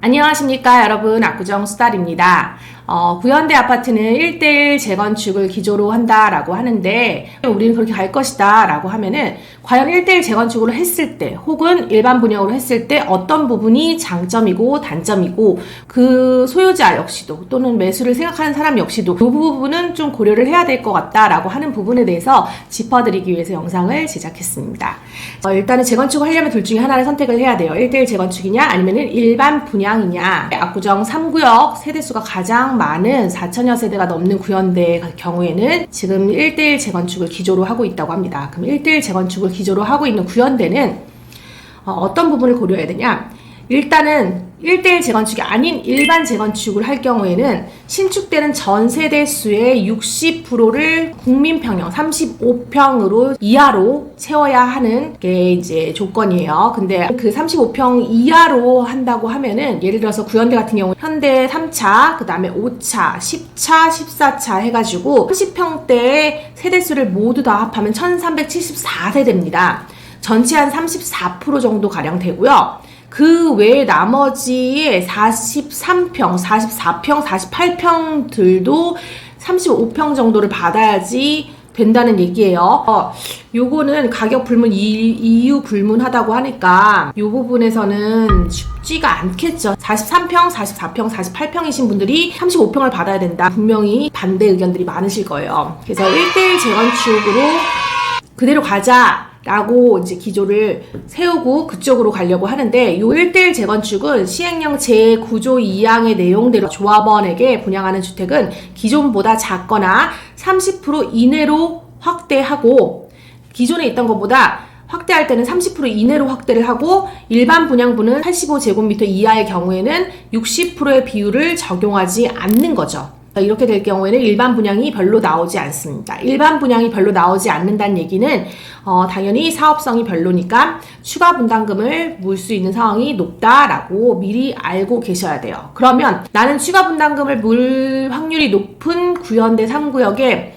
안녕하십니까 여러분, 압구정 수달입니다. 구현대 아파트는 1:1 재건축을 기조로 한다라고 하는데, 우리는 그렇게 갈 것이다 라고 하면은 과연 1:1 재건축으로 했을 때 혹은 일반 분양으로 했을 때 어떤 부분이 장점이고 단점이고, 그 소유자 역시도 또는 매수를 생각하는 사람 역시도 그 부분은 좀 고려를 해야 될 것 같다라고 하는 부분에 대해서 짚어드리기 위해서 영상을 제작했습니다. 일단은 재건축을 하려면 둘 중에 하나를 선택을 해야 돼요. 1:1 재건축이냐 아니면은 일반 분양이냐. 압구정 3구역 세대수가 가장 많은 4천여 세대가 넘는 구현대 경우에는 지금 1:1 재건축을 기조로 하고 있다고 합니다. 그럼 1:1 재건축을 기조로 하고 있는 구현대는 어떤 부분을 고려해야 되냐? 일단은 1:1 재건축이 아닌 일반 재건축을 할 경우에는 신축되는 전 세대 수의 60%를 국민평형 35평으로 이하로 채워야 하는 게 이제 조건이에요. 근데 그 35평 이하로 한다고 하면은, 예를 들어서 구현대 같은 경우 현대 3차, 그 다음에 5차, 10차, 14차 해가지고 30평대의 세대수를 모두 다 합하면 1374세대입니다. 전체 한 34% 정도 가량 되고요. 그 외에 나머지의 43평, 44평, 48평들도 35평 정도를 받아야지 된다는 얘기예요. 요거는 가격 불문, 이유 불문하다고 하니까 요 부분에서는 쉽지가 않겠죠. 43평, 44평, 48평이신 분들이 35평을 받아야 된다. 분명히 반대 의견들이 많으실 거예요. 그래서 1:1 재건축으로 그대로 가자 라고 이제 기조를 세우고 그쪽으로 가려고 하는데, 요 1:1 재건축은 시행령 제9조 2항의 내용대로 조합원에게 분양하는 주택은 기존보다 작거나 30% 이내로 확대하고, 기존에 있던 것보다 확대할 때는 30% 이내로 확대를 하고, 일반 분양분은 85제곱미터 이하의 경우에는 60%의 비율을 적용하지 않는 거죠. 이렇게 될 경우에는 일반 분양이 별로 나오지 않습니다. 일반 분양이 별로 나오지 않는다는 얘기는 당연히 사업성이 별로니까 추가 분담금을 물 수 있는 상황이 높다라고 미리 알고 계셔야 돼요. 그러면 나는 추가 분담금을 물 확률이 높은 구현대 3구역의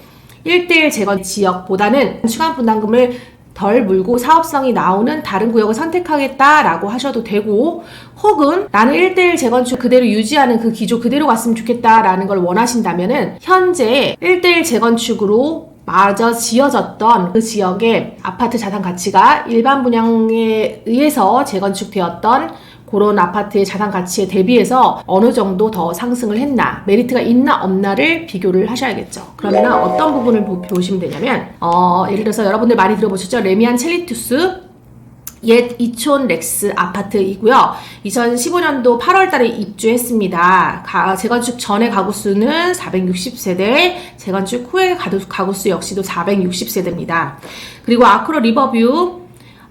1:1 재건 지역보다는 추가 분담금을 덜 물고 사업성이 나오는 다른 구역을 선택하겠다라고 하셔도 되고, 혹은 나는 1:1 재건축 그대로 유지하는 그 기조 그대로 갔으면 좋겠다라는 걸 원하신다면은, 현재 1:1 재건축으로 마저 지어졌던 그 지역의 아파트 자산 가치가 일반 분양에 의해서 재건축되었던 그런 아파트의 자산 가치에 대비해서 어느 정도 더 상승을 했나, 메리트가 있나 없나를 비교를 하셔야겠죠. 그러면 어떤 부분을 보시면 되냐면, 예를 들어서 여러분들 많이 들어보셨죠? 레미안 첼리투스 옛 이촌 렉스 아파트이고요. 2015년도 8월달에 입주했습니다. 재건축 전에 가구수는 460세대, 재건축 후에 가구수 역시도 460세대입니다. 그리고 아크로 리버뷰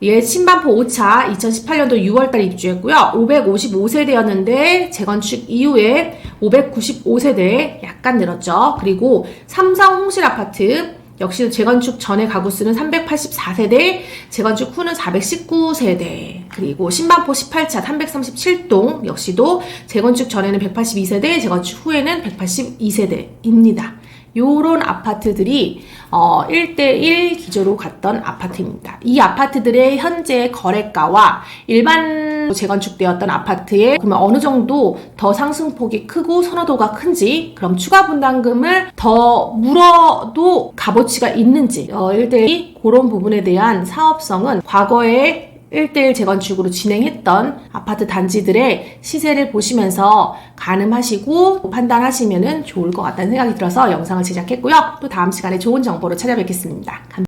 옛 신반포 5차 2018년도 6월달 입주했고요. 555세대였는데 재건축 이후에 595세대 약간 늘었죠. 그리고 삼성 홍실 아파트 역시 재건축 전에 가구수는 384세대, 재건축 후는 419세대, 그리고 신반포 18차 337동 역시도 재건축 전에는 182세대, 재건축 후에는 182세대입니다. 요런 아파트들이 1:1 기조로 갔던 아파트입니다. 이 아파트들의 현재 거래가와 일반 재건축되었던 아파트의 그러면 어느 정도 더 상승폭이 크고 선호도가 큰지, 그럼 추가 분담금을 더 물어도 값어치가 있는지, 1:1 그런 부분에 대한 사업성은 과거에 1:1 재건축으로 진행했던 아파트 단지들의 시세를 보시면서 가늠하시고 판단하시면 좋을 것 같다는 생각이 들어서 영상을 제작했고요. 또 다음 시간에 좋은 정보로 찾아뵙겠습니다. 감사합니다.